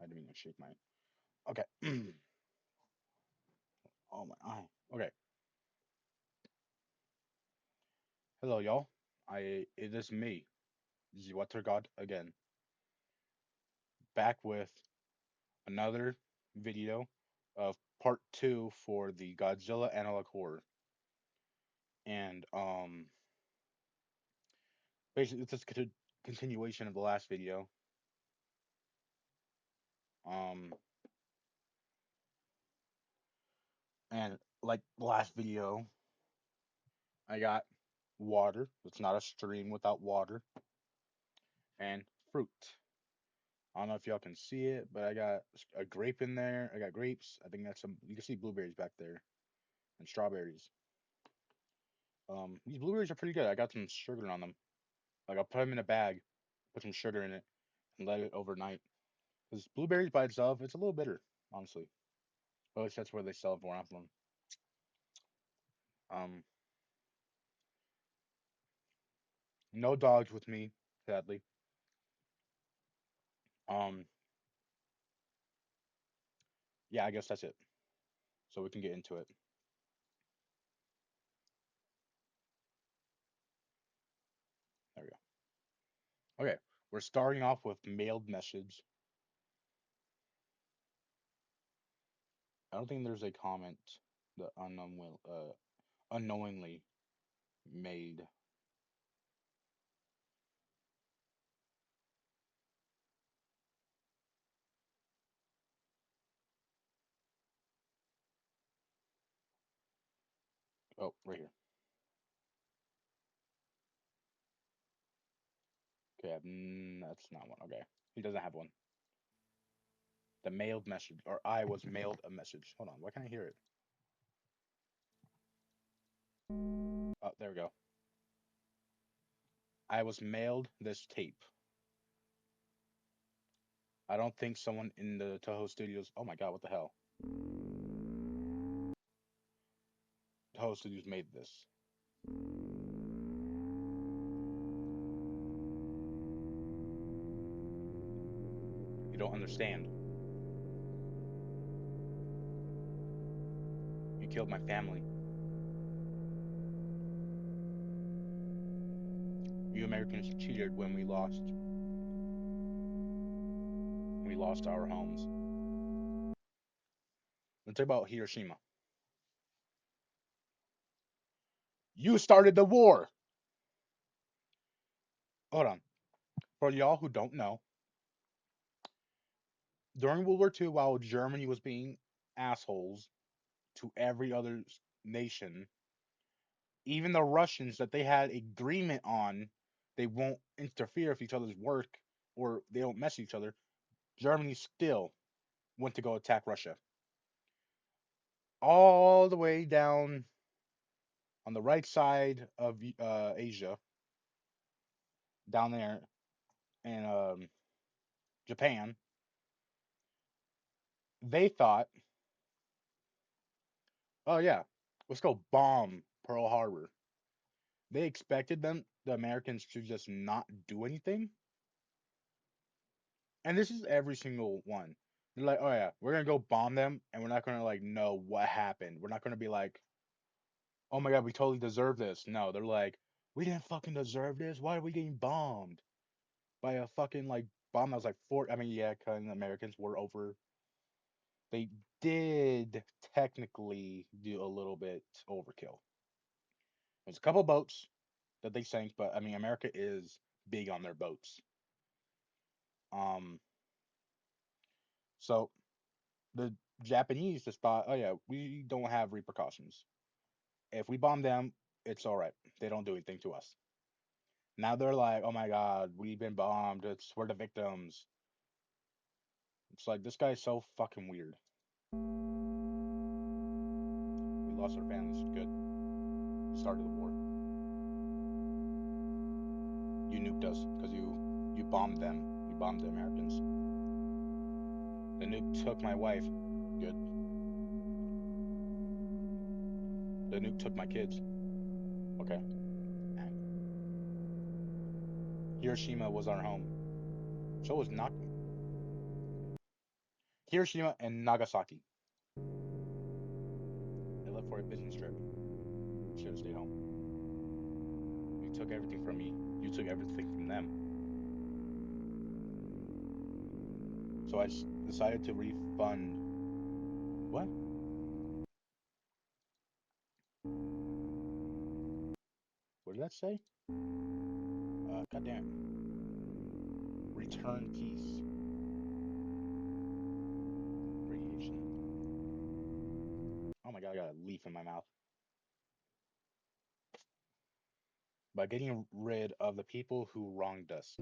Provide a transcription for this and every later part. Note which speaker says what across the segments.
Speaker 1: I didn't mean to shake my. Okay. Oh my eye. Okay. Hello, y'all. It is me, the Water God again, back with another video of part two for the Godzilla analog horror. And basically it's just a continuation of the last video. Um, and like the last video, I got water. It's not a stream without water and fruit. I don't know if y'all can see it, but I got a grape in there. I got grapes. I think that's some. You can see blueberries back there and strawberries. These blueberries are pretty good. I got some sugar on them. Like I'll put them in a bag, put some sugar in it, and let it overnight. Because blueberries by itself, it's a little bitter, honestly. But at least that's where they sell it for. I'm from. Um, no dogs with me, sadly. Um, yeah, I guess that's it. So we can get into it. There we go. Okay, we're starting off with mailed message. I don't think there's a comment that unknowingly made. Oh, right here. Okay, that's not one. Okay, he doesn't have one. The mailed message, or I was mailed a message. Hold on, why can't I hear it? Oh, there we go. I was mailed this tape. I don't think someone in the Toho Studios. Oh my God, what the hell? Toho Studios made this. You don't understand. You killed my family. You Americans cheated when we lost. We lost our homes. Let's talk about Hiroshima. You started the war. Hold on. For y'all who don't know, during World War II, while Germany was being assholes to every other nation, even the Russians that they had agreement on, they won't interfere with each other's work or they don't mess with each other. Germany still went to go attack Russia. All the way down on the right side of Asia, down there in Japan, they thought, oh yeah, let's go bomb Pearl Harbor. They expected the Americans, to just not do anything. And this is every single one. They're like, oh yeah, we're gonna go bomb them, and we're not gonna like know what happened. We're not gonna be like, oh my god, we totally deserve this. No, they're like, we didn't fucking deserve this. Why are we getting bombed by a fucking like bomb that was like four? I mean, yeah, because the Americans were over. They did technically do a little bit overkill. There's a couple boats that they sank, but I mean, America is big on their boats. Um, so the Japanese just thought, oh yeah, we don't have repercussions. If we bomb them, it's all right. They don't do anything to us. Now they're like, oh my god, we've been bombed. We're the victims. It's like this guy's so fucking weird. We lost our families. Good. You started the war. You nuked us because you bombed them. You bombed the Americans. The nuke took my wife. Good. The nuke took my kids. Okay. And Hiroshima was our home. So was not. Hiroshima and Nagasaki. I left for a business trip. Should have stayed home. You took everything from me. You took everything from them. So I decided to refund. What? What did that say? God damn it. Return peace. Radiation. Oh my god, I got a leaf in my mouth. By getting rid of the people who wronged us.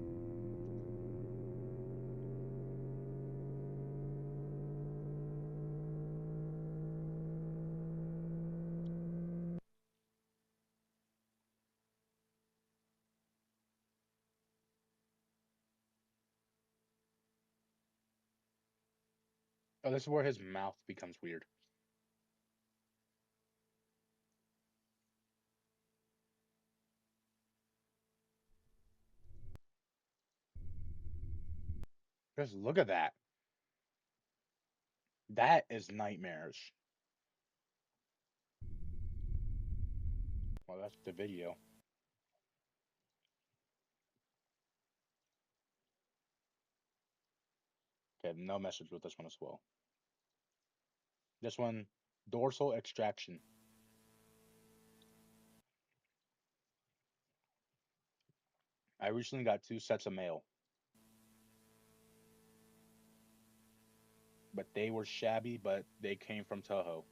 Speaker 1: Oh, this is where his mouth becomes weird. Just look at that. That is nightmarish. Well, that's the video. Okay, no message with this one as well. This one, dorsal extraction. I recently got 2 sets of mail, but they were shabby, but they came from Toho.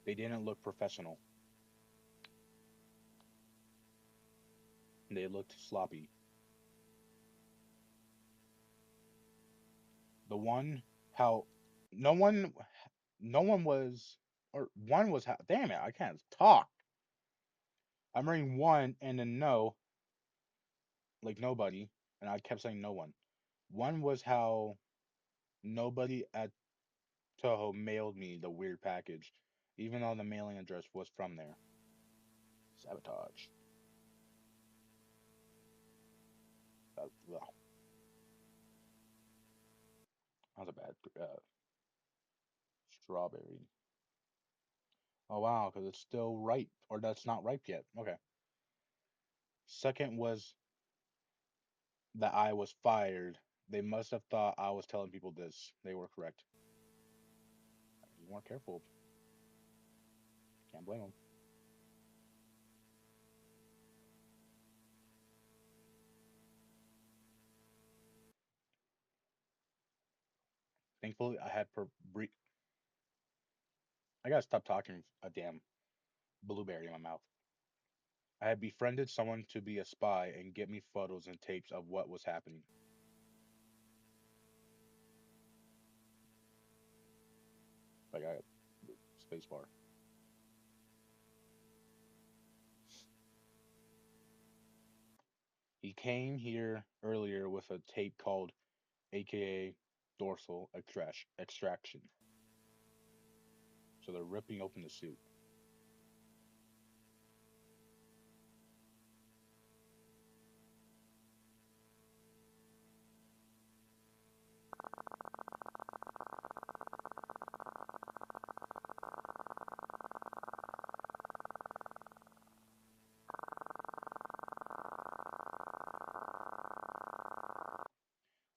Speaker 1: They didn't look professional. They looked sloppy. The one, how, no one, no one was, or one was how, damn it, I can't talk. I'm reading one and then no, like nobody, and I kept saying no one. One was how nobody at Toho mailed me the weird package, even though the mailing address was from there. Sabotage. That was a bad strawberry. Oh wow, because it's still ripe, or that's not ripe yet. Okay. Second was that I was fired. They must have thought I was telling people this. They were correct. You weren't careful. Can't blame them. Thankfully, I had I gotta stop talking a damn blueberry in my mouth. I had befriended someone to be a spy and get me photos and tapes of what was happening. Like I space bar. He came here earlier with a tape called AKA dorsal extraction. So they're ripping open the suit.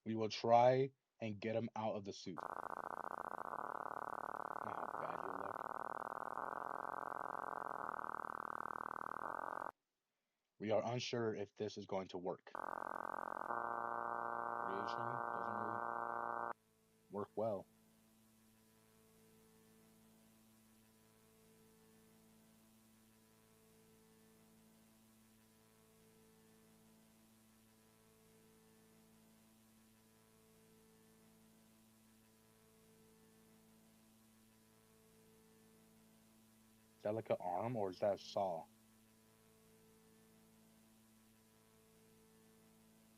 Speaker 1: We will try and get him out of the suit. Not how bad he'll look. We are unsure if this is going to work. Radiation doesn't really work well. Is that like an arm or is that a saw?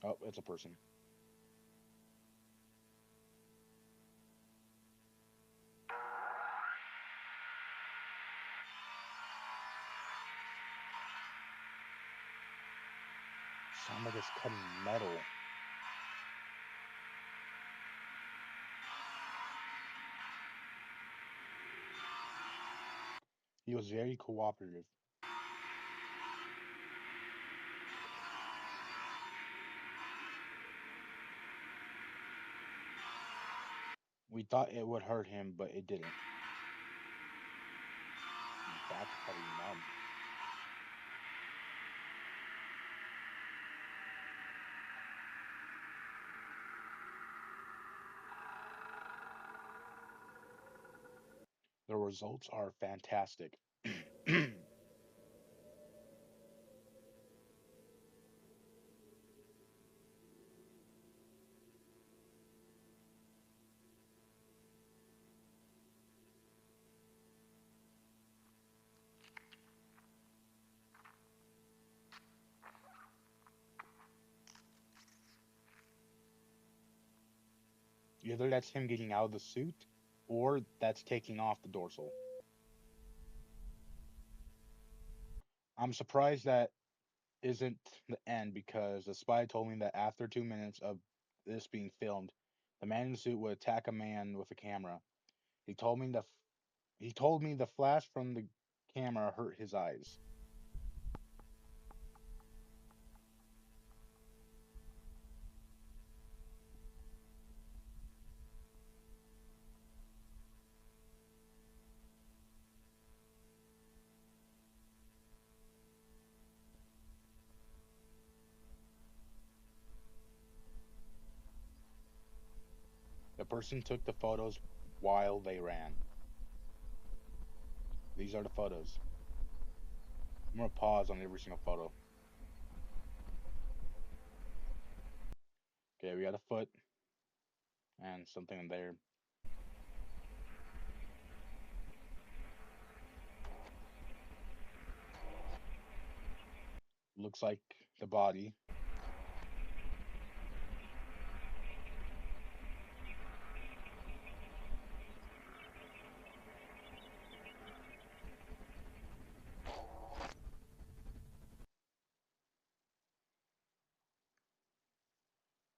Speaker 1: Oh, it's a person. Sound like it's cutting metal. He was very cooperative. We thought it would hurt him, but it didn't. His back's probably numb. The results are fantastic. The Either that's him getting out of the suit, or that's taking off the dorsal. I'm surprised that isn't the end because the spy told me that after 2 minutes of this being filmed, the man in the suit would attack a man with a camera. He told me the flash from the camera hurt his eyes. The person took the photos while they ran. These are the photos. I'm gonna pause on every single photo. Okay, we got a foot and something in there. Looks like the body.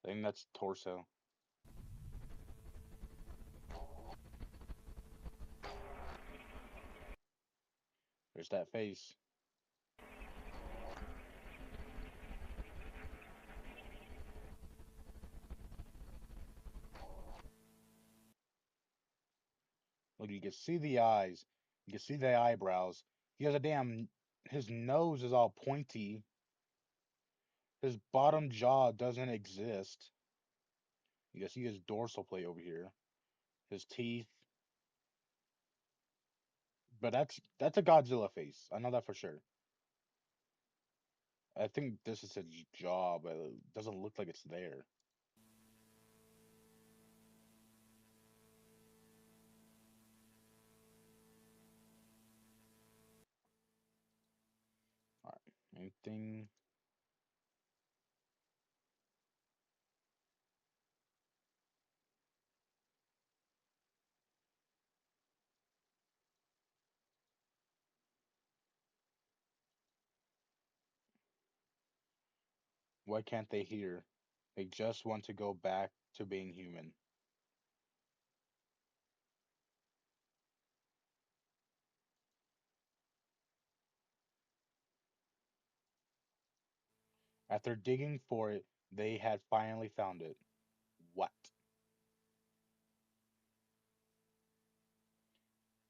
Speaker 1: I think that's torso. There's that face. Look, you can see the eyes. You can see the eyebrows. He has a damn. His nose is all pointy. His bottom jaw doesn't exist. You can see his dorsal plate over here. His teeth. But that's a Godzilla face. I know that for sure. I think this is his jaw, but it doesn't look like it's there. All right. Anything? Why can't they hear? They just want to go back to being human. After digging for it, they had finally found it. What?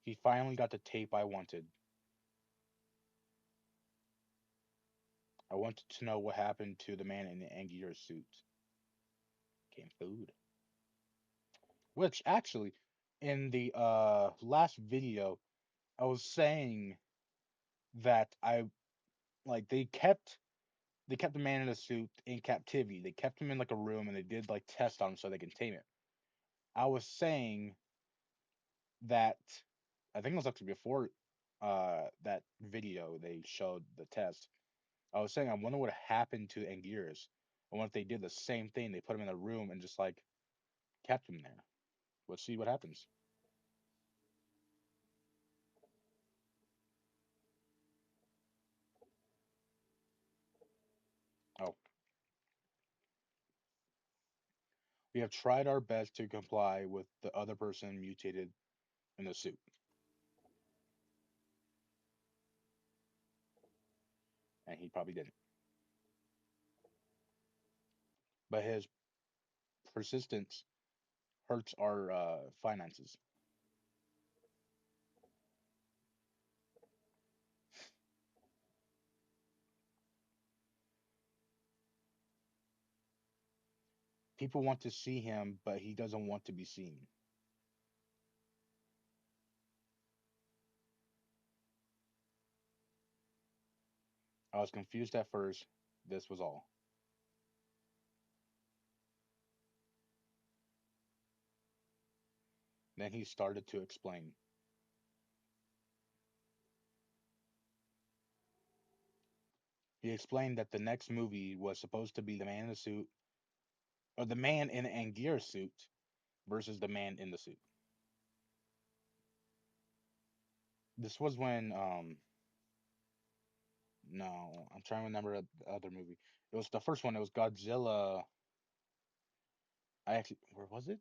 Speaker 1: He finally got the tape I wanted. I wanted to know what happened to the man in the angular suit. Came food. Which actually, in the last video, I was saying that I like they kept the man in the suit in captivity. They kept him in like a room and they did like tests on him so they can tame it. I was saying that I think it was actually before that video they showed the test. I was saying I wonder what happened to Anguirus. I wonder if they did the same thing. They put him in a room and just like kept him there. Let's see what happens. Oh, we have tried our best to comply with the other person mutated in the suit. and he probably didn't. But his persistence hurts our finances. People want to see him, but he doesn't want to be seen. I was confused at first. This was all. Then he started to explain. He explained that the next movie was supposed to be the man in the suit, or the man in an Anguirus suit versus the man in the suit. This was when no, I'm trying to remember the other movie. It was the first one. It was Godzilla. I actually, where was it?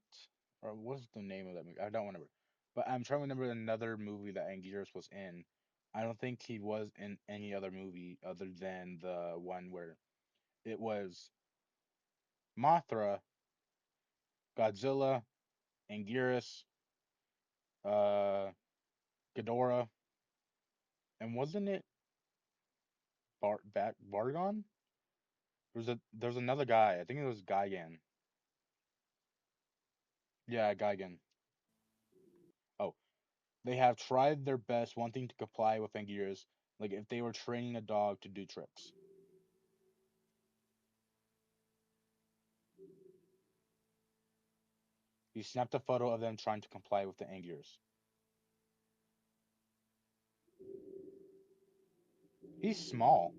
Speaker 1: Or what was the name of that movie? I don't remember. But I'm trying to remember another movie that Anguirus was in. I don't think he was in any other movie other than the one where it was Mothra, Godzilla, Anguirus, uh, Ghidorah, and wasn't it Bargon? There's another guy. I think it was Gigan. Yeah, Gigan. Oh, they have tried their best wanting to comply with Anguirus, like if they were training a dog to do tricks. He snapped a photo of them trying to comply with the Anguirus. He's small.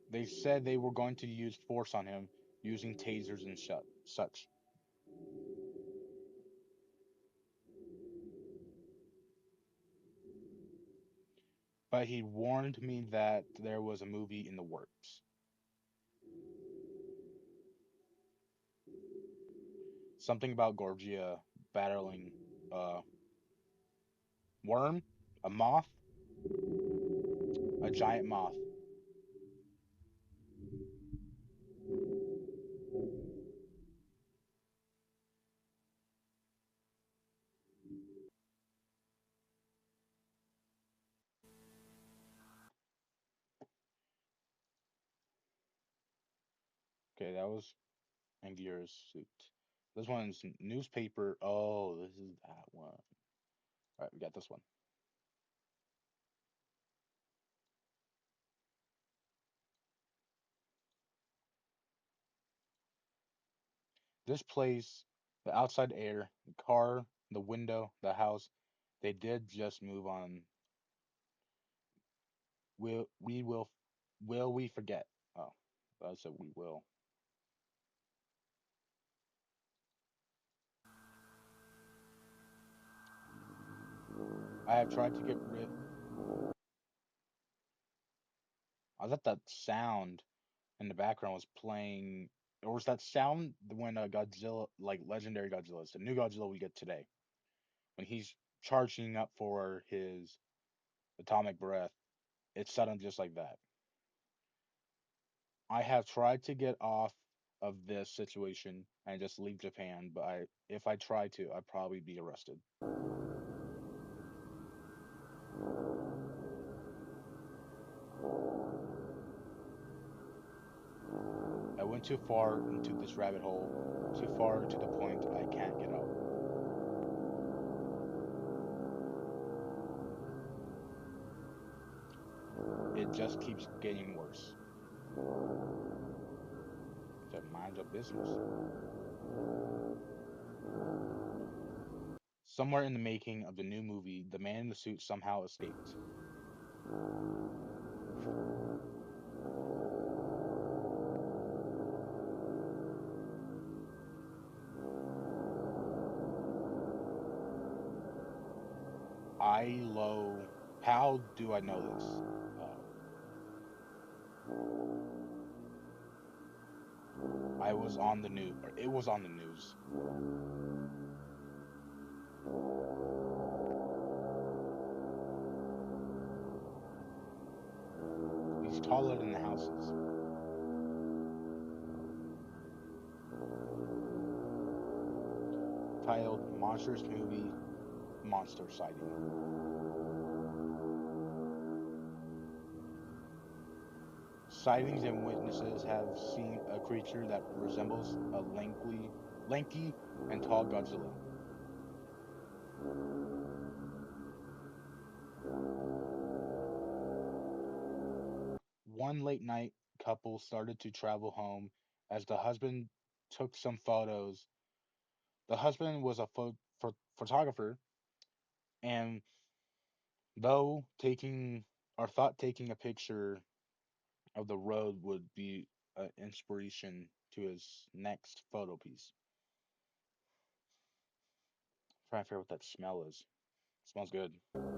Speaker 1: They said they were going to use force on him using tasers and such. But he warned me that there was a movie in the works. Something about Gorgia battling a worm, a moth, a giant moth. Okay, that was Angier's suit. This one's newspaper. Oh, this is that one. All right, we got this one. This place, the outside air, the car, the window, the house, they did just move on. Will we forget? Oh, I said we will. I have tried to get rid. I thought that sound in the background was playing, or was that sound when Godzilla, like legendary Godzilla, it's the new Godzilla we get today, when he's charging up for his atomic breath, it sounded just like that. I have tried to get off of this situation and just leave Japan, but if I try to, I'd probably be arrested. I went too far into this rabbit hole, too far to the point I can't get out. It just keeps getting worse. So mind your business. Somewhere in the making of the new movie, the man in the suit somehow escaped. I low. How do I know this? Uh, I was on the news, or it was on the news. He's taller than the houses. Titled Monsters Movie Monster Sighting. Sightings and witnesses have seen a creature that resembles a lanky and tall Godzilla. One late night, couple started to travel home as the husband took some photos. The husband was a photographer, and though taking or thought taking a picture of the road would be an inspiration to his next photo piece. Trying to figure out what that smell is. Smells good. Constant.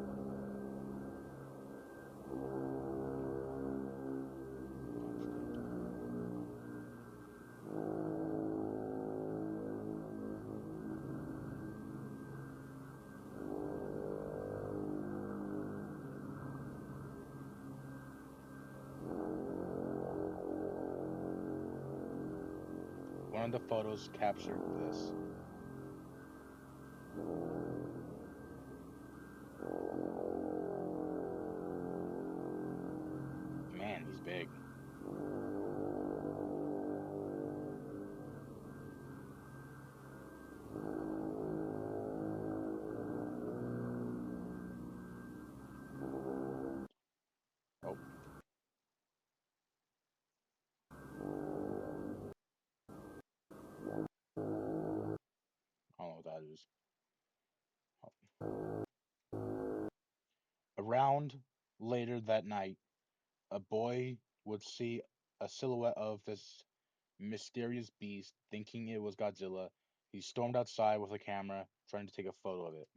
Speaker 1: One of the photos captured this. Man, he's big. Oh, I don't know what that is. Oh. Around later that night, a boy would see a silhouette of this mysterious beast, thinking it was Godzilla. He stormed outside with a camera, trying to take a photo of it.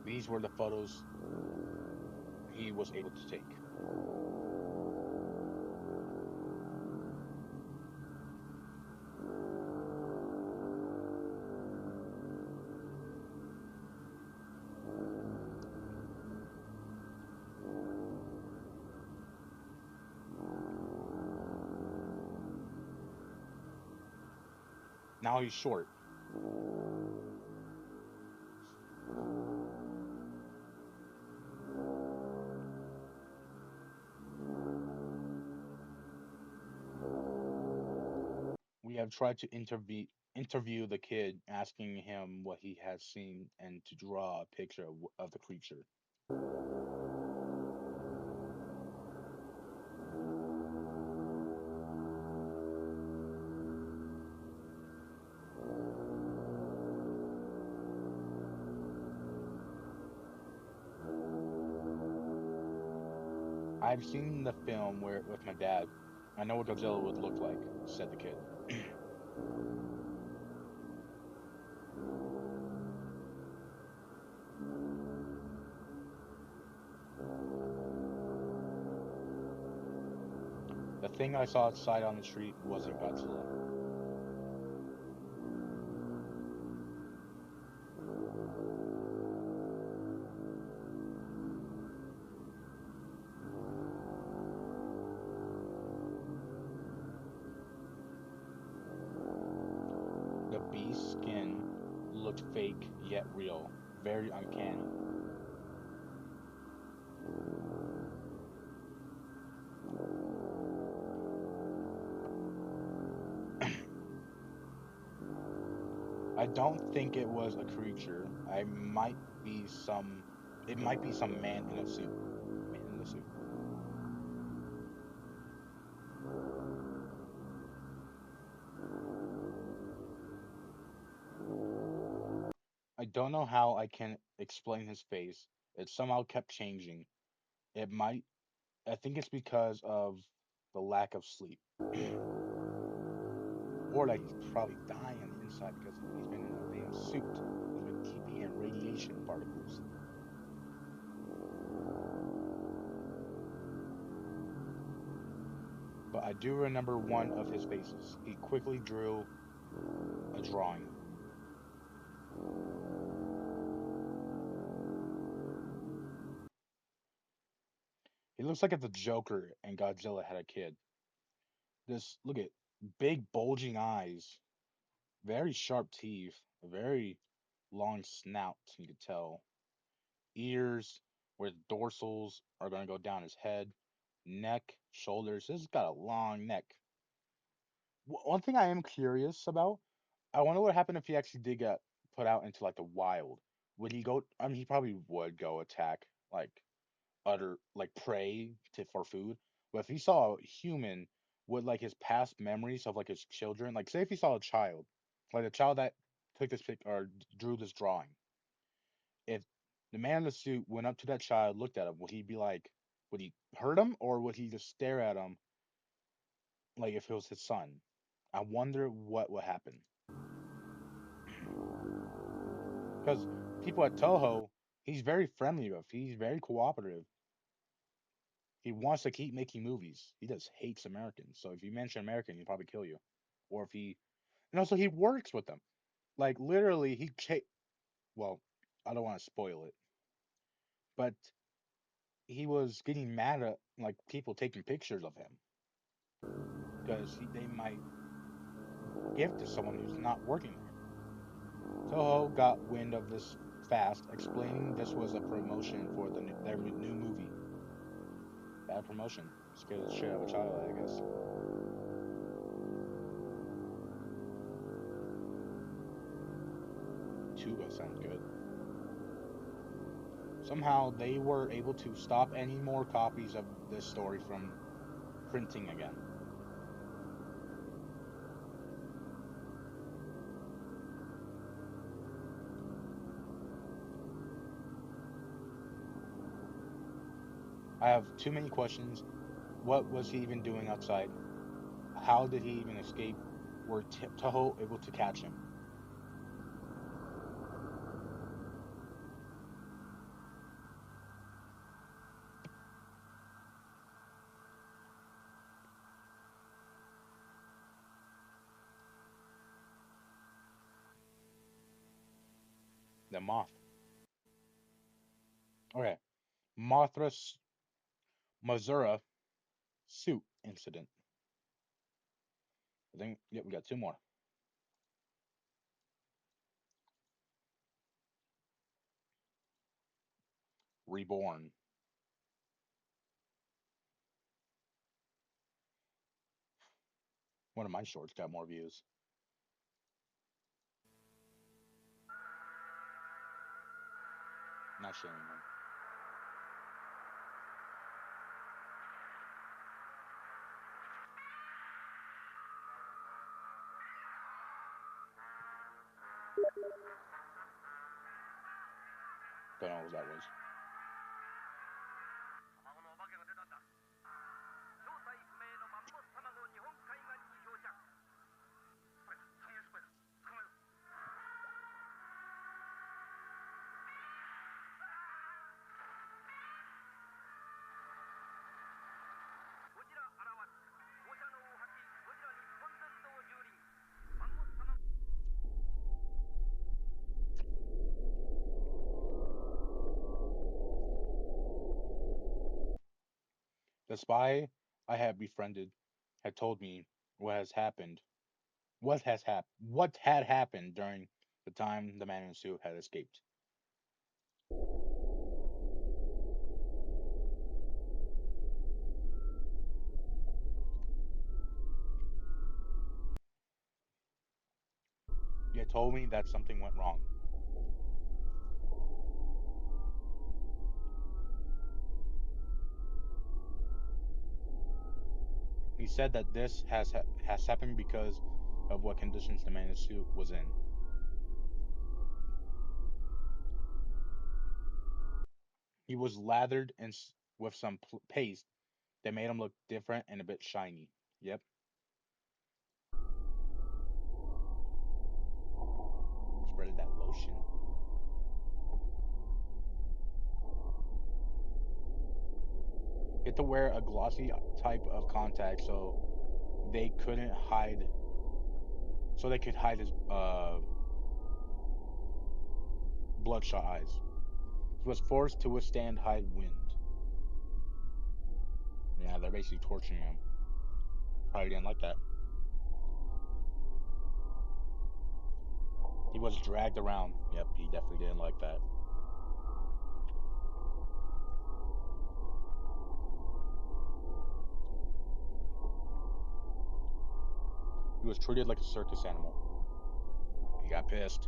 Speaker 1: These were the photos he was able to take. Now he's short. We have tried to interview the kid, asking him what he has seen and to draw a picture of the creature. I've seen the film where with my dad. I know what Godzilla would look like, said the kid. The thing I saw outside on the street wasn't Godzilla. The beast's skin looked fake yet real, very uncanny. I don't think it was a creature. It might be some man in a suit. Man in a suit. I don't know how I can explain his face. It somehow kept changing. It might I think it's because of the lack of sleep. Or that he's probably dying on the inside because he's been in a damn suit. keeping in radiation particles. But I do remember one of his faces. He quickly drew a drawing. He looks like if the Joker and Godzilla had a kid. Just look at big bulging eyes, very sharp teeth, a very long snout, you could tell. Ears where the dorsals are going to go down his head, neck, shoulders. This has got a long neck. One thing I am curious about, I wonder what happened if he actually did get put out into like the wild. Would he go? I mean, he probably would go attack like utter like prey to for food. But if he saw a human, would like his past memories of like his children, like say if he saw a child, like a child that took this pic or drew this drawing, if the man in the suit went up to that child, looked at him, would he be like, would he hurt him or would he just stare at him like if it was his son? I wonder what would happen. Because people at Toho, he's very friendly with, he's very cooperative. He wants to keep making movies. He just hates Americans. So if you mention American, he'll probably kill you. Or if he, and also he works with them. Like literally, well, I don't want to spoil it, but he was getting mad at like people taking pictures of him because they might give to someone who's not working there. Toho got wind of this fast, explaining this was a promotion for their new movie. Bad promotion. Scared the shit out of a child, I guess. Tuba sounds good. Somehow they were able to stop any more copies of this story from printing again. I have too many questions. What was he even doing outside? How did he even escape? Were Toho able to catch him? The moth. Okay. Mothra's Mazura suit incident. I think, yeah, we got two more. Reborn. One of my shorts got more views. Not shaming him. Don't know what that was. The spy I had befriended had told me what has happened, what had happened during the time the man in the suit had escaped. He had told me that something went wrong. He said that this has happened because of what conditions the man in the suit was in. He was lathered with some paste that made him look different and a bit shiny. Yep, spreaded that lotion. He had to wear a glossy type of contact they couldn't hide, so they could hide his bloodshot eyes. He was forced to withstand high wind. Yeah, they're basically torturing him. Probably didn't like that. He was dragged around. Yep, he definitely didn't like that. He was treated like a circus animal. He got pissed.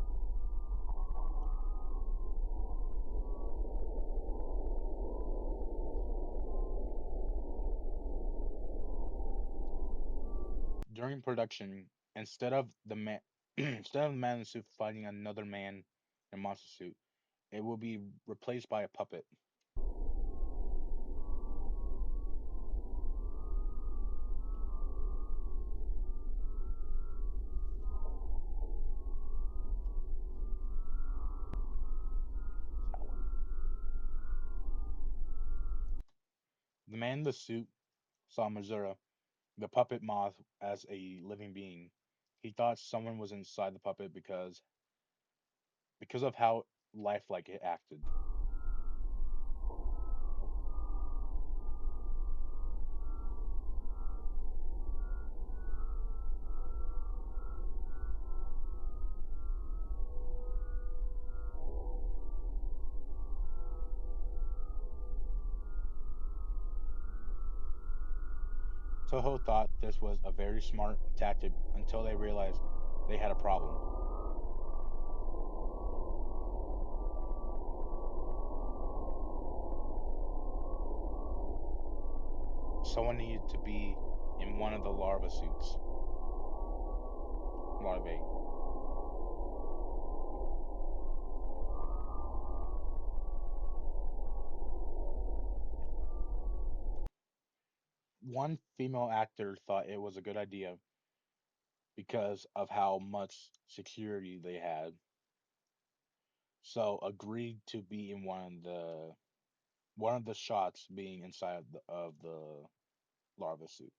Speaker 1: During production, instead of the man in the suit fighting another man in a monster suit, it will be replaced by a puppet. The man in the suit saw Missouri, the puppet moth, as a living being. He thought someone was inside the puppet because of how lifelike it acted. Toho thought this was a very smart tactic until they realized they had a problem. Someone needed to be in one of the larva suits. Larvae. One female actor thought it was a good idea because of how much security they had, so agreed to be in one of the shots being inside of the larva suit.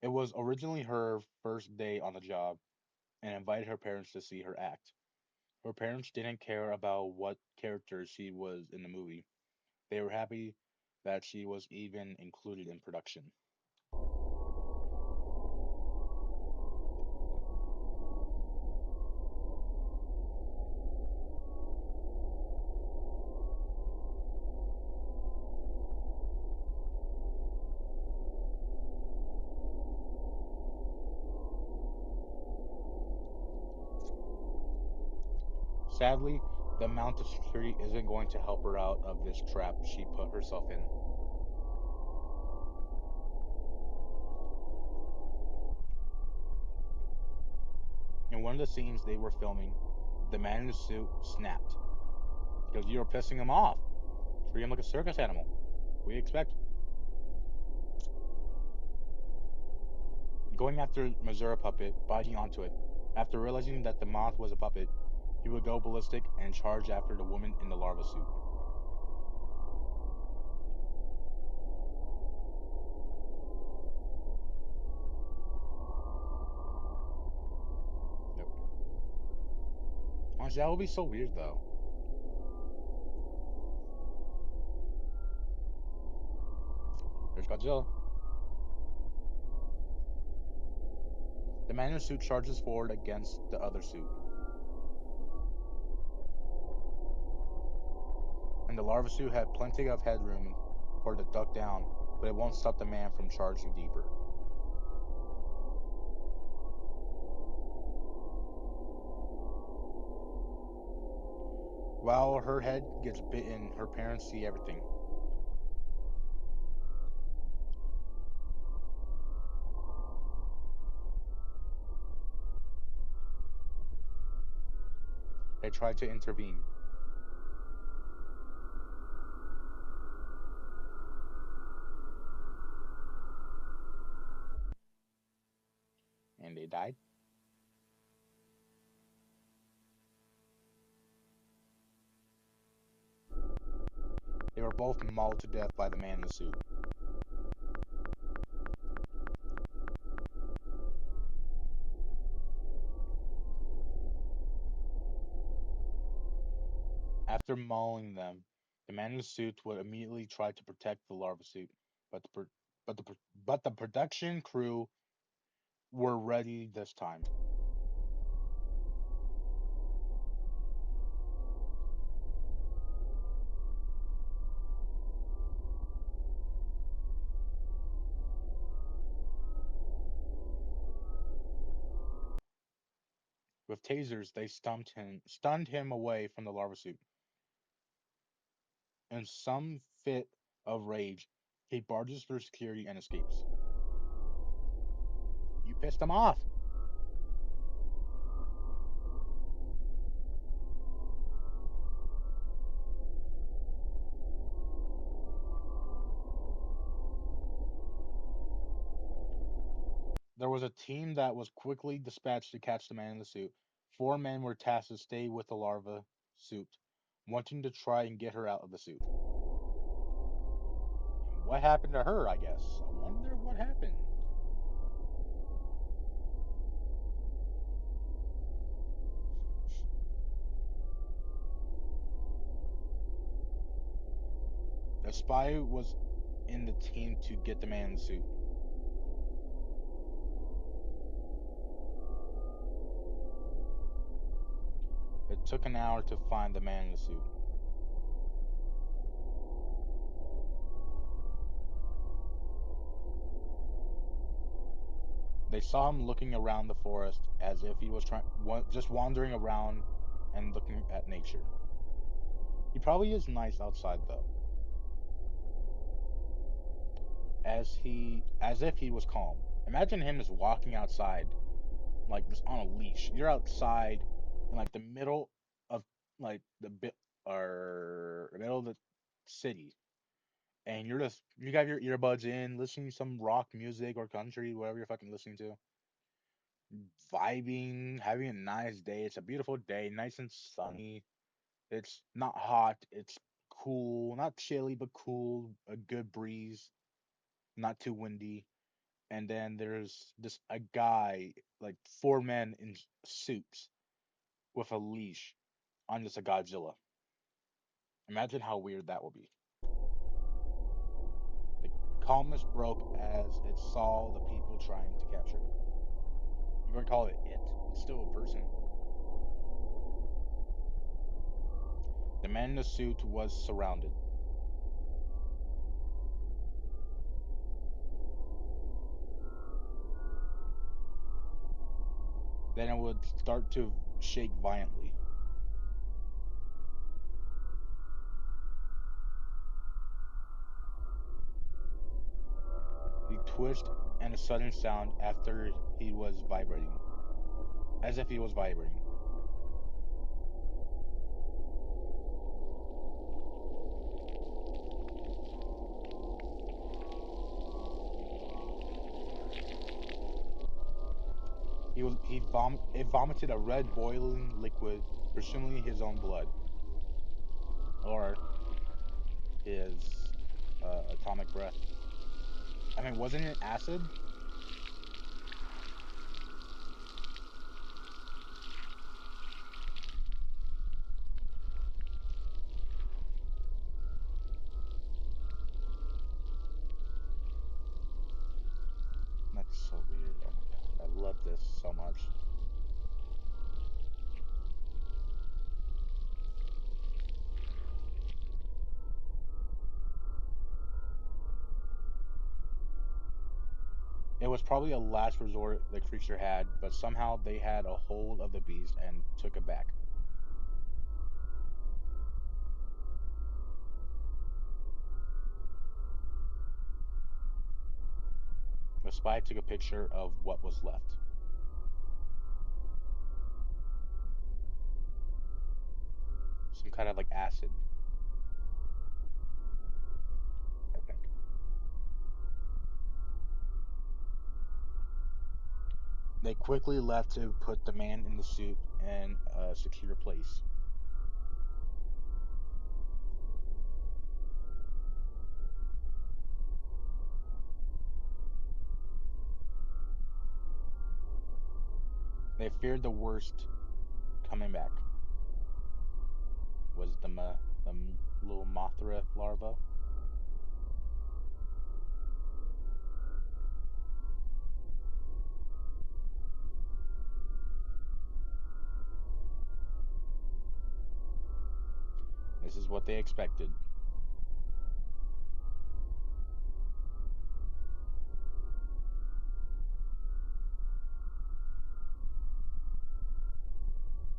Speaker 1: It was originally her first day on the job and invited her parents to see her act. Her parents didn't care about what character she was in the movie. They were happy that she was even included in production. Sadly, the amount of security isn't going to help her out of this trap she put herself in. In one of the scenes they were filming, the man in the suit snapped because you were pissing him off. Treat him like a circus animal. We expect. Going after Missouri puppet, biting onto it. After realizing that the moth was a puppet, he would go ballistic and charge after the woman in the larva suit. Yep. Honestly, that would be so weird though. There's Godzilla. The man in the suit charges forward against the other suit, and the larva suit had plenty of headroom for it to duck down, but it won't stop the man from charging deeper. While her head gets bitten, her parents see everything. They try to intervene. think they died. They were both mauled to death by the man in the suit. After mauling them, the man in the suit would immediately try to protect the larva suit, but the pro- but the production crew were ready this time. With tasers, they stunned him away from the larva suit. In some fit of rage, he barges through security and escapes. You pissed him off. There was a team that was quickly dispatched to catch the man in the suit. Four men were tasked to stay with the larva suit, wanting to try and get her out of the suit. And what happened to her, I guess? I wonder what happened. A spy was in the team to get the man in the suit. It took an hour to find the man in the suit. They saw him looking around the forest as if he was just wandering around and looking at nature. He probably is nice outside though, as if he was calm. Imagine him just walking outside, like just on a leash. You're outside in like the middle of like the bit or middle of the city, and you got your earbuds in, listening to some rock music or country, whatever you're fucking listening to, vibing, having a nice day. It's a beautiful day, nice and sunny. It's not hot, it's cool, not chilly, but cool, a good breeze, not too windy. And then there's this a guy, like four men in suits with a leash on just a Godzilla. Imagine how weird that would be. The calmness broke as it saw the people trying to capture it. You're gonna call it it. It's still a person. The man in the suit was surrounded. Then it would start to shake violently. He twitched and a sudden sound after he was vibrating, as if he was vibrating. It vomited a red boiling liquid, presumably his own blood or his atomic breath. I mean, wasn't it acid? That's so weird. Oh my god, I love this so much. It was probably a last resort the creature had, but somehow they had a hold of the beast and took it back. The spy took a picture of what was left. Some kind of like acid, I think. They quickly left to put the man in the suit in a secure place. They feared the worst coming back. Was it the little Mothra larva? This is what they expected.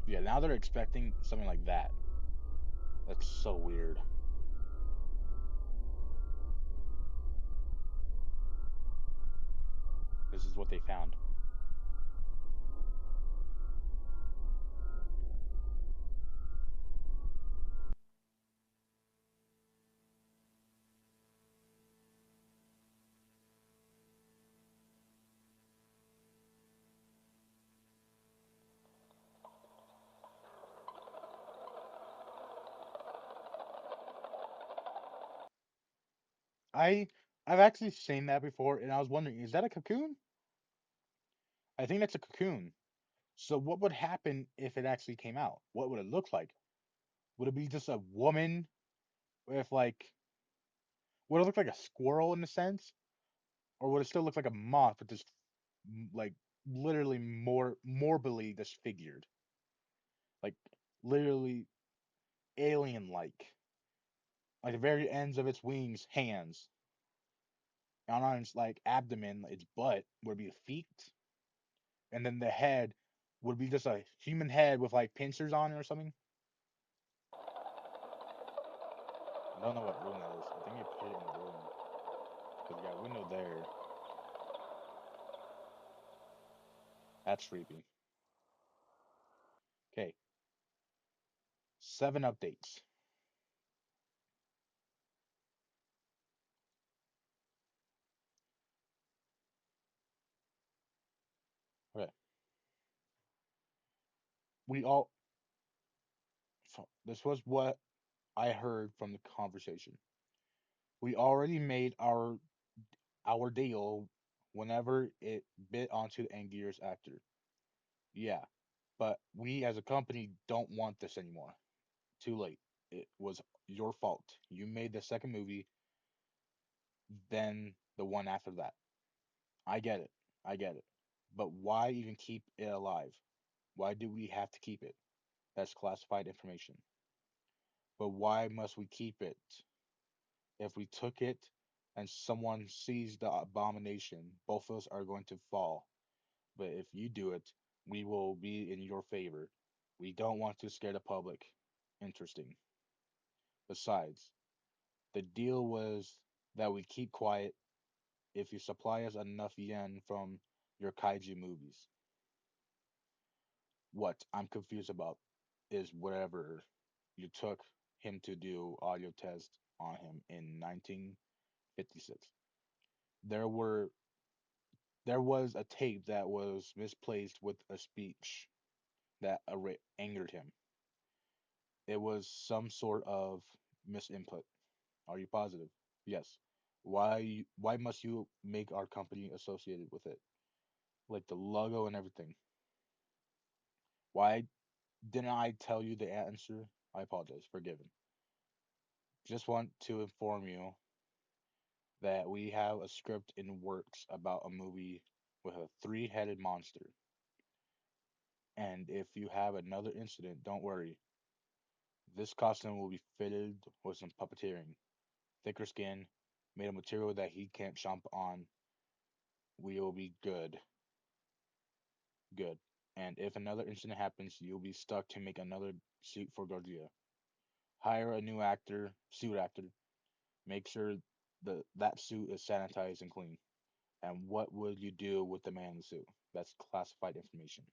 Speaker 1: Yeah, now they're expecting something like that. That's so weird. This is what they found. I I've actually seen that before, and I was wondering, is that a cocoon? I think that's a cocoon. So what would happen if it actually came out? What would it look like? Would it be just a woman with like, would it look like a squirrel in a sense, or would it still look like a moth but just like literally more morbidly disfigured, like literally alien-like, like the very ends of its wings, hands, and on its like abdomen, its butt would be the feet, and then the head would be just a human head with like pincers on it or something. I don't know what room that is. I think they put it in the room because we got a window there. That's creepy. Okay, 7 updates. Okay, we all. This was what I heard from the conversation. We already made our deal whenever it bit onto the Anguir's actor. Yeah, but we as a company don't want this anymore. Too late. It was your fault. You made the second movie, then the one after that. I get it. I get it. But why even keep it alive? Why do we have to keep it? That's classified information. But why must we keep it? If we took it and someone sees the abomination, both of us are going to fall. But if you do it, we will be in your favor. We don't want to scare the public. Interesting. Besides, the deal was that we keep quiet if you supply us enough yen from your kaiju movies. What I'm confused about is whatever you took him to do audio test on him in 1956. There were there was a tape that was misplaced with a speech that angered him. It was some sort of misinput. Are you positive? Yes. Why must you make our company associated with it? Like the logo and everything. Why didn't I tell you the answer? I apologize. Forgiven. Just want to inform you that we have a script in works about a movie with a three-headed monster. And if you have another incident, don't worry. This costume will be fitted with some puppeteering, thicker skin, made of material that he can't chomp on. We will be good. Good. And if another incident happens, you'll be stuck to make another suit for Godzilla. Hire a new suit actor. Make sure that suit is sanitized and clean. And what would you do with the man in the suit? That's classified information.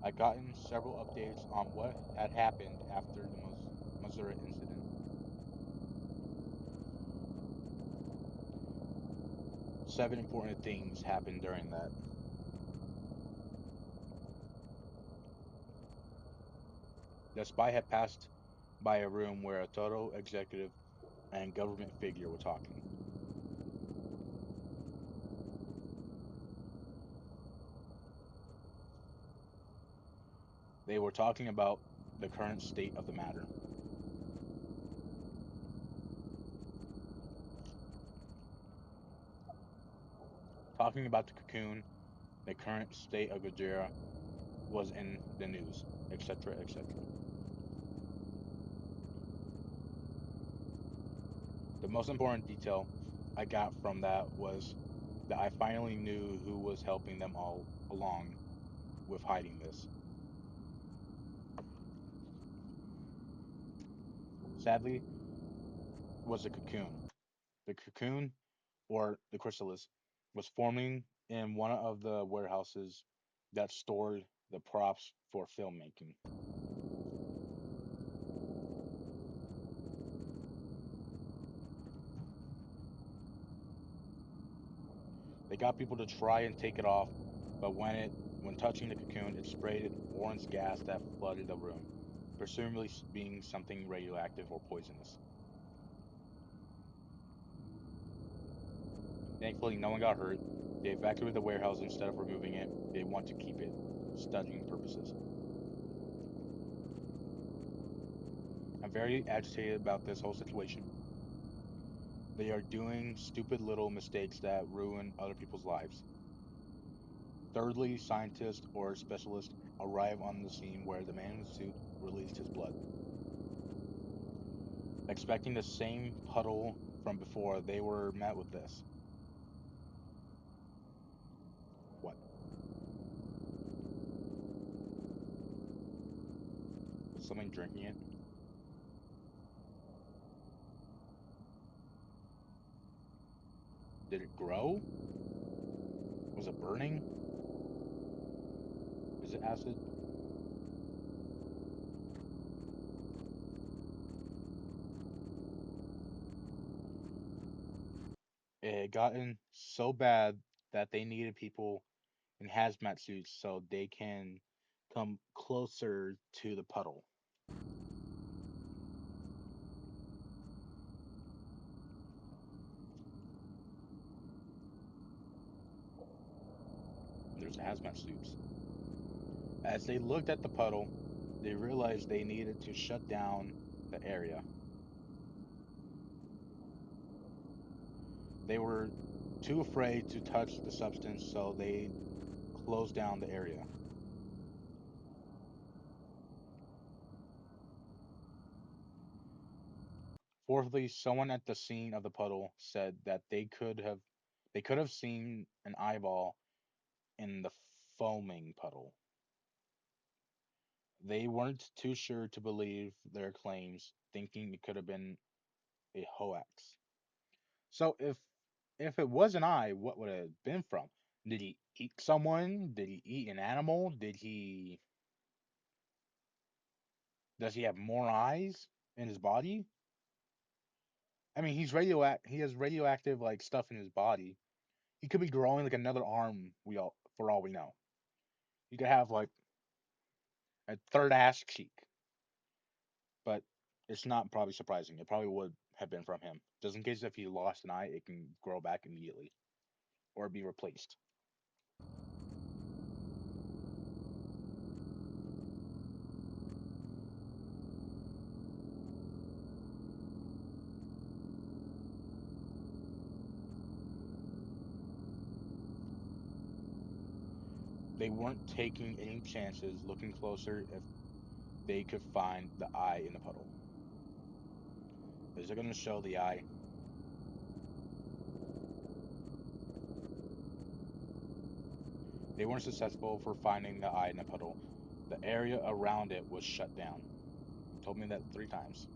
Speaker 1: I gotten several updates on what had happened after the Missouri incident. 7 important things happened during that. The spy had passed by a room where a total executive and government figure were talking. They were talking about the current state of the matter, talking about the cocoon, the current state of godzilla was in the news, etc., etc. The most important detail I got from that was that I finally knew who was helping them all along with hiding this. Sadly, was the cocoon. The cocoon, or the chrysalis, was forming in one of the warehouses that stored the props for filmmaking. They got people to try and take it off, but when touching the cocoon, it sprayed orange gas that flooded the room, presumably being something radioactive or poisonous. Thankfully, no one got hurt. They evacuated the warehouse instead of removing it. They want to keep it, studying purposes. I'm very agitated about this whole situation. They are doing stupid little mistakes that ruin other people's lives. Thirdly, scientists or specialists arrive on the scene where the man in the suit released his blood. Expecting the same puddle from before, they were met with this. What? Was someone drinking it? Did it grow? Was it burning? Is it acid? It had gotten so bad that they needed people in hazmat suits so they can come closer to the puddle. There's the hazmat suits. As they looked at the puddle, they realized they needed to shut down the area. They were too afraid to touch the substance, so they closed down the area. Fourthly, someone at the scene of the puddle said that they could have seen an eyeball in the foaming puddle. They weren't too sure to believe their claims, thinking it could have been a hoax. So if it was an eye, what would it have been from? Did he eat someone? Did he eat an animal? Does he have more eyes in his body? I mean, he has radioactive like stuff in his body. He could be growing like another arm, for all we know. He could have like a third ass cheek, but it's not probably surprising. It probably would have been from him. Just in case if he lost an eye, it can grow back immediately or be replaced. They weren't taking any chances looking closer if they could find the eye in the puddle. Is it going to show the eye? They weren't successful for finding the eye in the puddle. The area around it was shut down. You told me that 3 times.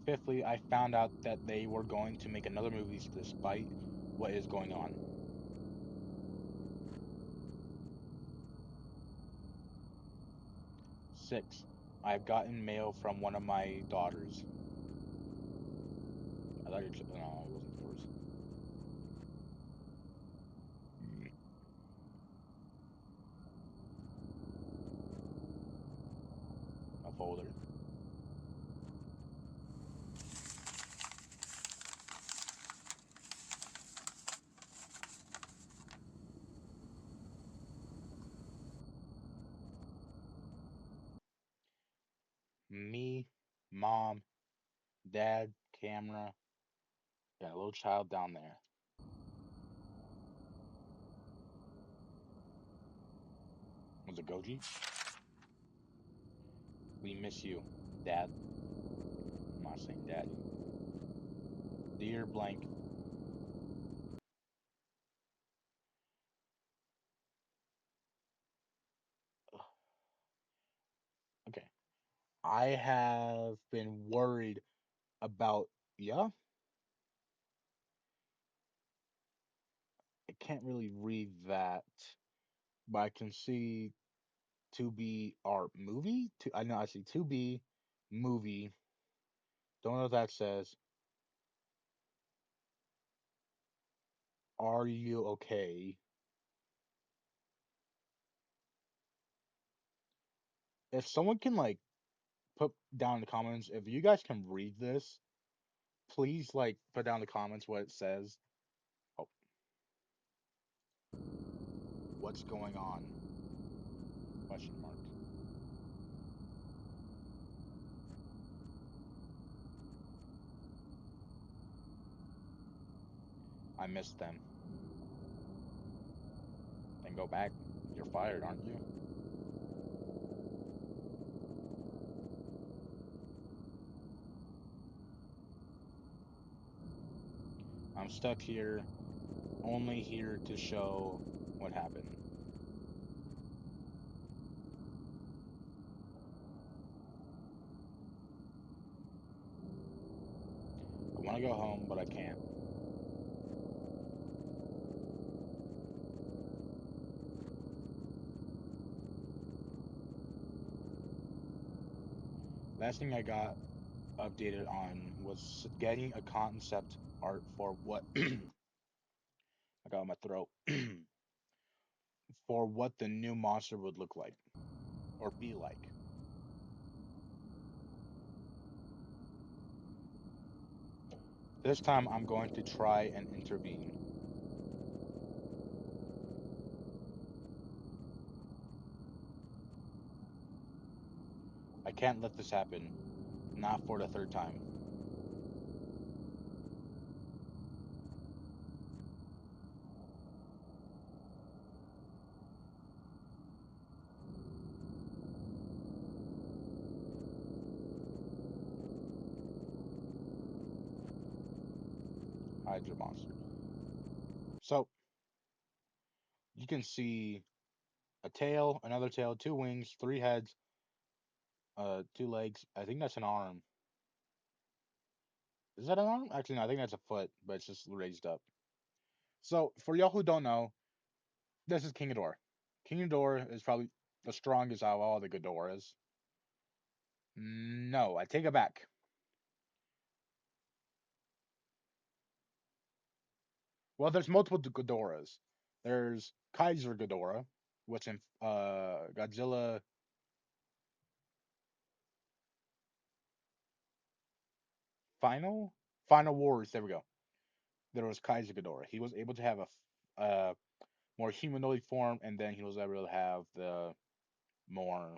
Speaker 1: Fifthly, I found out that they were going to make another movie despite what is going on. Six, I've gotten mail from one of my daughters. I thought no, it wasn't yours. A folder. Me, mom, dad, camera, and a little child down there. Was it Goji? We miss you, Dad. I'm not saying Daddy. Dear blank. Ugh, okay. I have been worried about. Yeah, I can't really read that, but I can see to be our movie. I know I see to be movie. Don't know what that says. Are you okay? If someone can like put down in the comments, if you guys can read this, please like put down in the comments what it says. Oh, what's going on? Question mark. I missed them. Then go back. You're fired, aren't you? I'm stuck here, only here to show what happened. I want to go home, but I can't. Last thing I got updated on was getting a concept art for what I got in my throat for what the new monster would look like or be like. This time I'm going to try and intervene. I can't let this happen, not for the third time. Hydra monster. So you can see a tail, another tail, two wings, three heads, two legs. I think that's an arm. Is that an arm? Actually, no, I think that's a foot, but it's just raised up. So for y'all who don't know, this is King Ghidorah. King Ghidorah is probably the strongest out of all the Ghidorahs. No, I take it back. Well, there's multiple Ghidorahs. There's Kaiser Ghidorah, which in Godzilla Final Wars. There we go. There was Kaiser Ghidorah. He was able to have a more humanoid form, and then he was able to have the more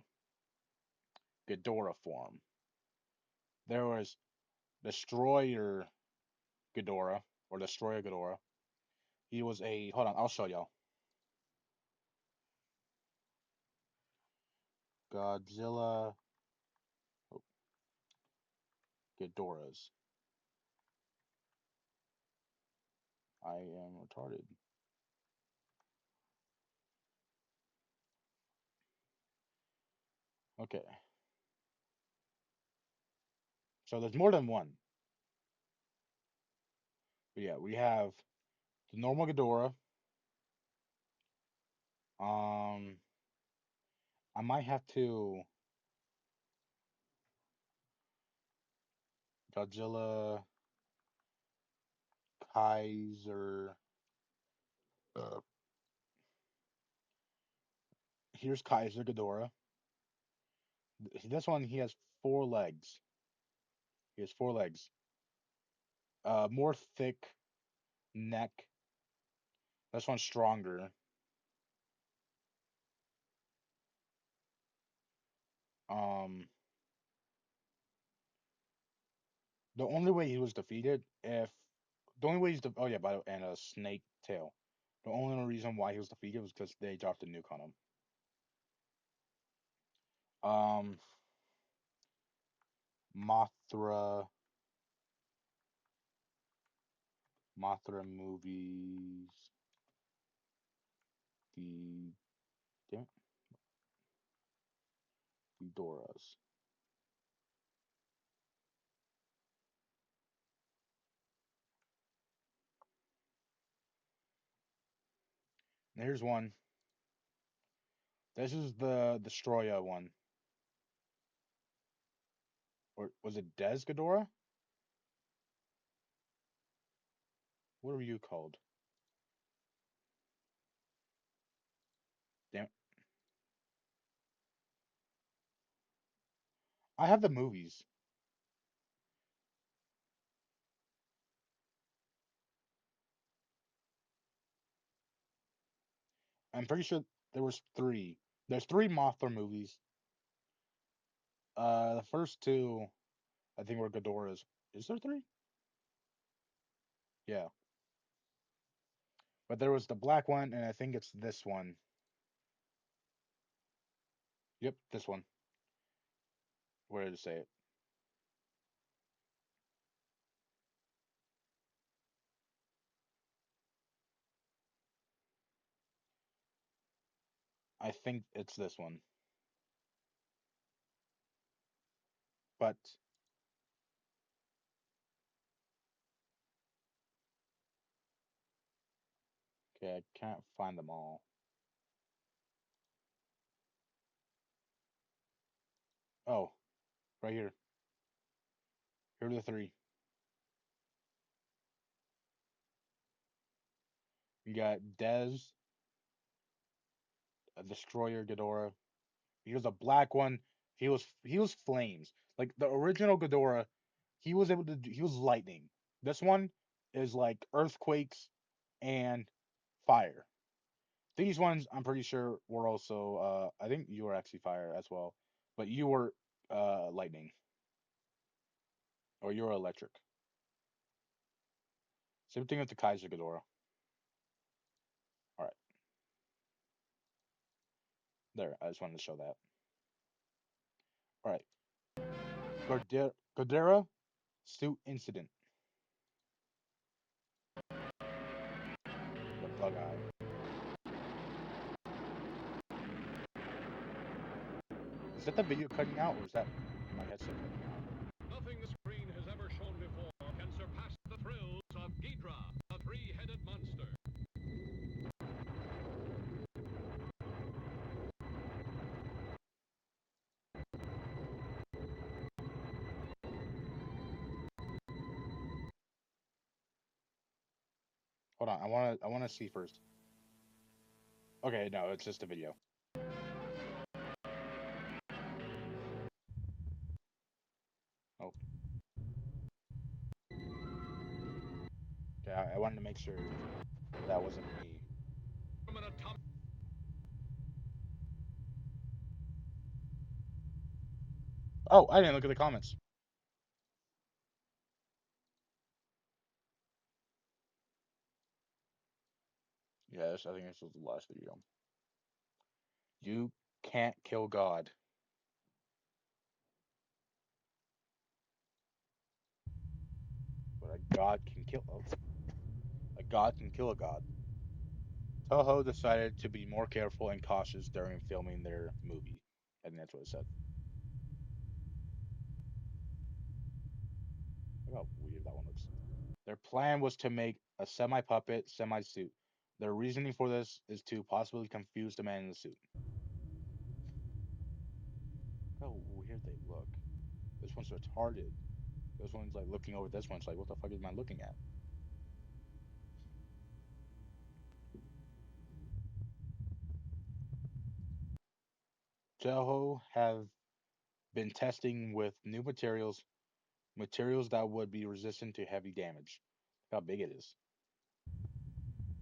Speaker 1: Ghidorah form. There was Destroyer Ghidorah or Destroyer Ghidorah. He was a hold on, I'll show y'all. Godzilla oh, Ghidorahs. I am retarded. Okay. So there's more than one. But yeah, we have the normal Ghidorah. Um, I might have to Godzilla, Kaiser. Uh, Here's Kaiser Ghidorah. This one he has four legs. He has four legs. More thick neck. This one's stronger. Um, the only way he was defeated if the only way oh yeah, by the way, and a snake tail. The only reason why he was defeated was because they dropped a nuke on him. Um, Mothra, Mothra movies. The damn it, Ghidorahs. And here's one. This is the Destroya one, or was it Des Ghidorah? What were you called? Damn, I have the movies. I'm pretty sure there was three. There's three Mothra movies. The first two, I think, were Ghidorahs. Is there three? Yeah, but there was the black one, and I think it's this one. Yep, this one. Where did it say it? I think it's this one. But okay, I can't find them all. Oh, right here. Here are the three. You got Dez, a Destroyer Ghidorah. He was a black one. He was flames. Like the original Ghidorah, he was lightning. This one is like earthquakes and fire. These ones I'm pretty sure were also I think you were actually fire as well. But you were lightning or you were electric. Same thing with the Kaiser Ghidorah. All right. There, I just wanted to show that. All right. Godera suit incident. The bug eye. Is that the video cutting out or is that my headset cutting out?
Speaker 2: Nothing the screen has ever shown before can surpass the thrills of Ghidra, the three-headed monster.
Speaker 1: Hold on, I wanna see first. Okay, no, it's just a video. Oh, okay, I wanted to make sure that wasn't me.
Speaker 2: From an atomic
Speaker 1: Oh, I didn't look at the comments. Yes, I think this was the last video. You can't kill God, but a God can kill. Oh, a God can kill a God. Toho decided to be more careful and cautious during filming their movie. I think that's what it said. that one looks. Their plan was to make a semi puppet, semi suit. Their reasoning for this is to possibly confuse the man in the suit. Look how weird they look. This one's retarded. This one's like looking over this one's like, what the fuck is man looking at? Toho have been testing with new materials that would be resistant to heavy damage. Look how big it is.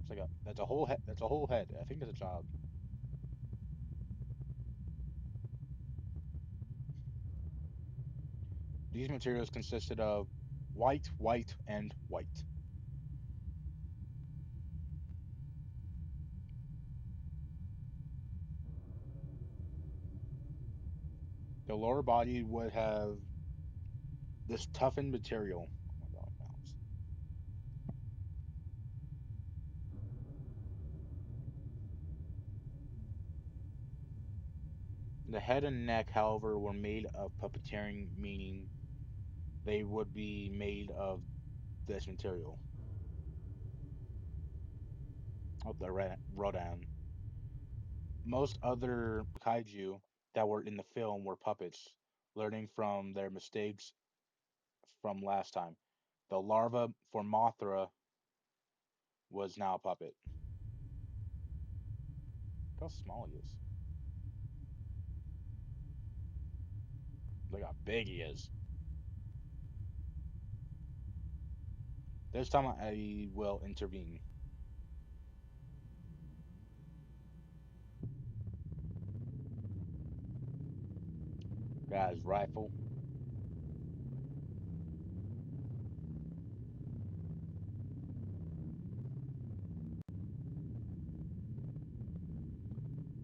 Speaker 1: It's like a that's a whole head. That's a whole head. I think that's a child. These materials consisted of white, white, and white. The lower body would have this toughened material. Oh my god, mouse. The head and neck, however, were made of puppeteering, meaning they would be made of this material. Oh, the Rodan. Most other kaiju that were in the film were puppets, learning from their mistakes from last time. The larva for Mothra was now a puppet. Look how small he is. Look how big he is. This time I will intervene. Got his rifle.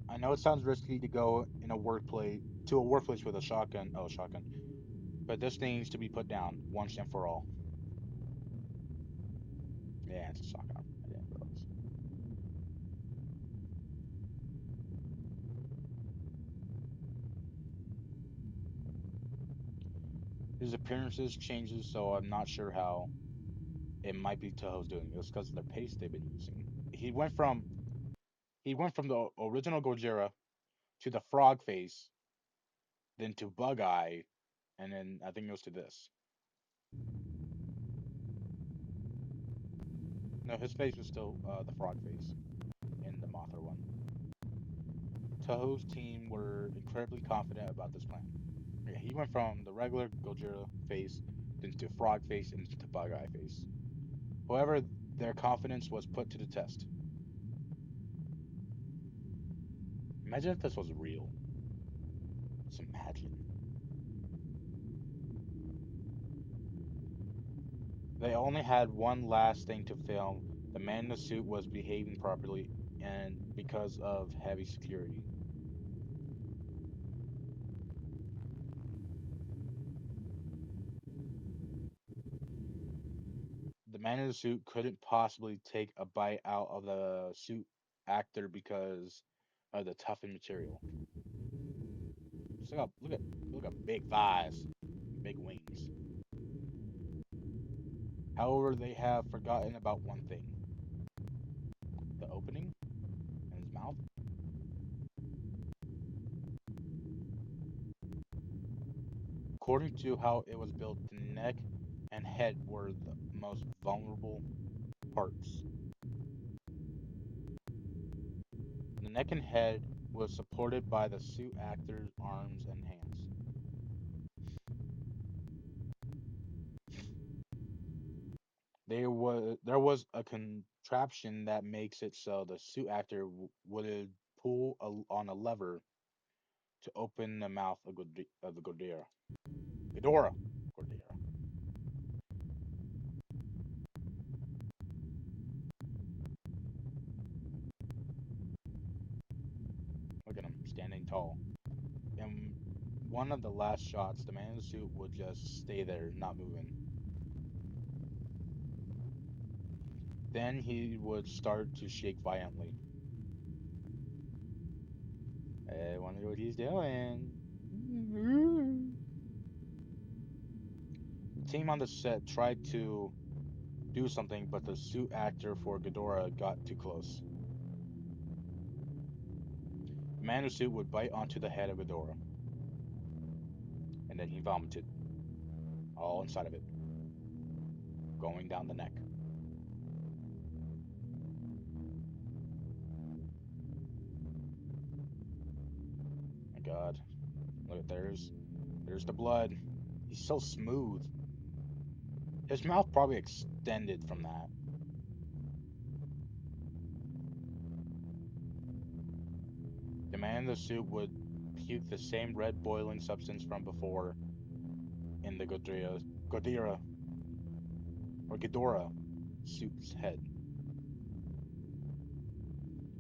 Speaker 1: I know it sounds risky to go in a workplace to a workplace with a shotgun. Oh, shotgun. But this needs to be put down once and for all. Yeah, it's a shotgun. I didn't realize. His appearances changes, so I'm not sure how it might be Toho's doing. It's because of their paste they've been using. He went from the original Gojira to the frog face, then to Bug Eye, and then I think it goes to this. No, his face was still the frog face in the Mothra one. Toho's team were incredibly confident about this plan. Yeah, he went from the regular Gojira face, then to frog face, and to Bug Eye face. However, their confidence was put to the test. Imagine if this was real. Just imagine. They only had one last thing to film. The man in the suit was behaving properly, and because of heavy security. The man in the suit couldn't possibly take a bite out of the suit actor because of the toughened material. Just look at big thighs, big wings. However, they have forgotten about one thing: the opening in his mouth. According to how it was built, the neck and head were the most vulnerable parts. The neck and head was supported by the suit actor's arms and hands. There was a contraption that makes it so the suit actor would pull on a lever to open the mouth of the Godera. Ghidorah. Gordera. Look at him standing tall. In one of the last shots, the man in the suit would just stay there, not moving. Then he would start to shake violently. I wonder what he's doing. team on the set tried to do something, but the suit actor for Ghidorah got too close. The man in the suit would bite onto the head of Ghidorah, and then he vomited all inside of it, going down the neck. My God, look at there's the blood. He's so smooth. His mouth probably extended from that. The man in the suit would puke the same red boiling substance from before in the Ghidorah suit's head.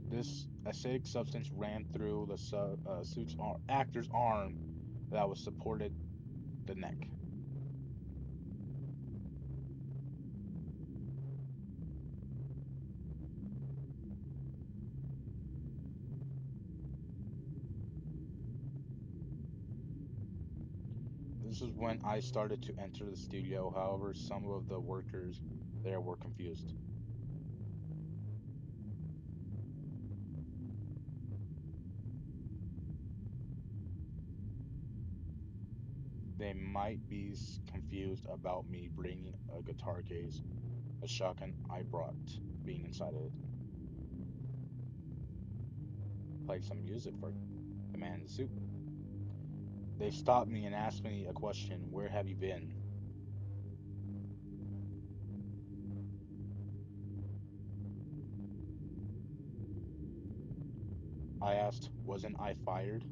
Speaker 1: This acidic substance ran through the actor's arm that was supported the neck. This is when I started to enter the studio. However, some of the workers there were confused. They might be confused about me bringing a guitar case, a shotgun I brought being inside of it. Played some music for the man in the suit. They stopped me and asked me a question: Where have you been? I asked, Wasn't I fired?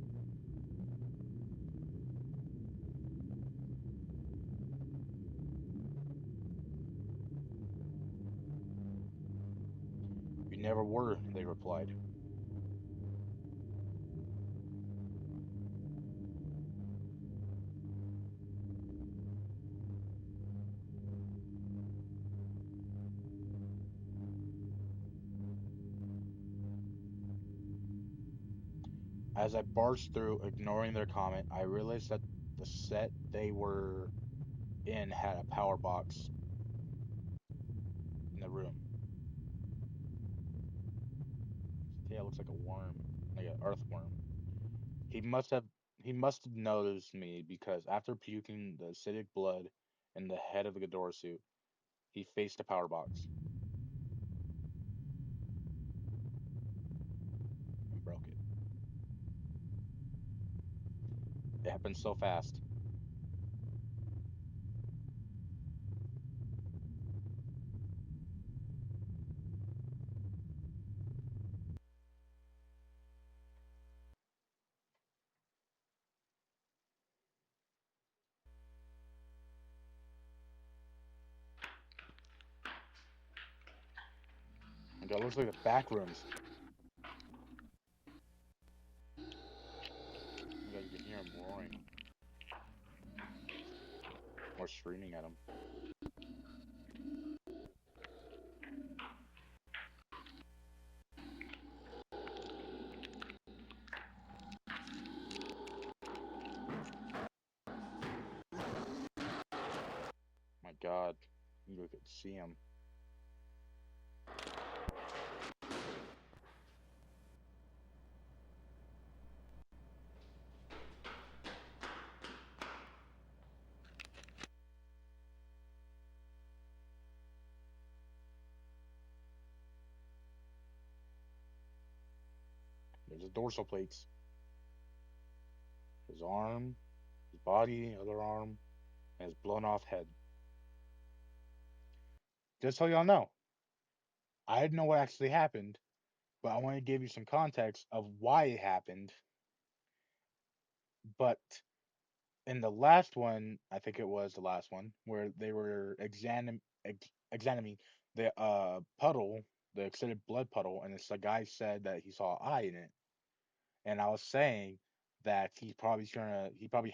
Speaker 1: You never were, they replied. As I barged through, ignoring their comment, I realized that the set they were in had a power box in the room. Yeah, it looks like a worm, like an earthworm. He must have he must have noticed me because after puking the acidic blood in the head of the Ghidorah suit, he faced the power box and broke it. It happened so fast. Like, it looks like the back rooms. Oh my God, you can hear him roaring or screaming at him. My God, you could see him. There's the dorsal plates. His arm, his body, other arm, and his blown off head. Just so y'all know, I didn't know what actually happened, but I want to give you some context of why it happened. But in the last one, I think it was the last one, where they were examining the puddle, the extended blood puddle, and this guy said that he saw an eye in it. And I was saying that he probably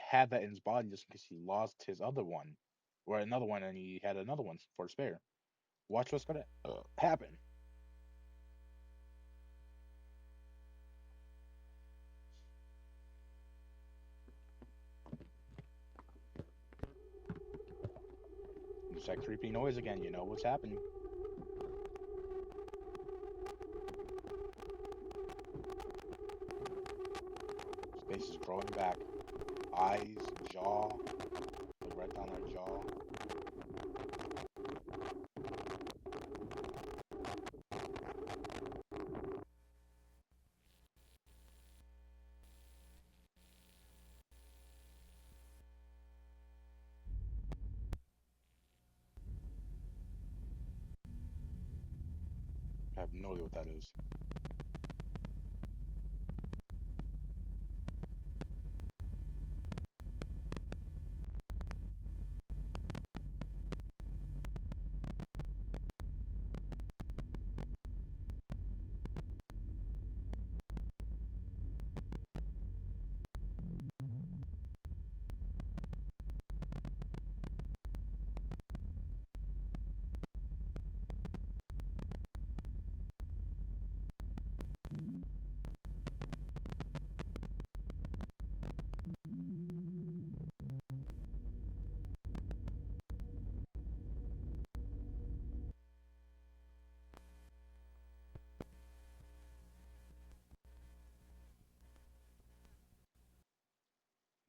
Speaker 1: had that in his body just because he lost his other one, or another one, and he had another one for spare. Watch what's gonna happen. It's that creepy noise again. You know what's happening. Space is growing back. Eyes, jaw, like right down their jaw. I have no idea what that is.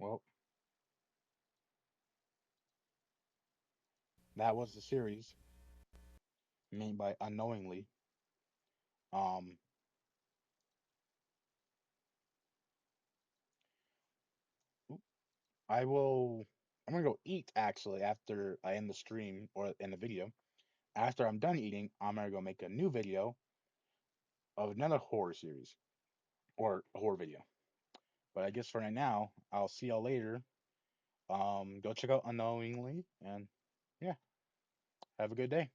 Speaker 1: Well, that was the series made by Unknowingly. Um, I will. I'm gonna go eat actually after I end the stream or end the video. After I'm done eating, I'm gonna go make a new video of another horror series or a horror video. But I guess for right now, I'll see y'all later. Go check out Unknowingly, and yeah, have a good day.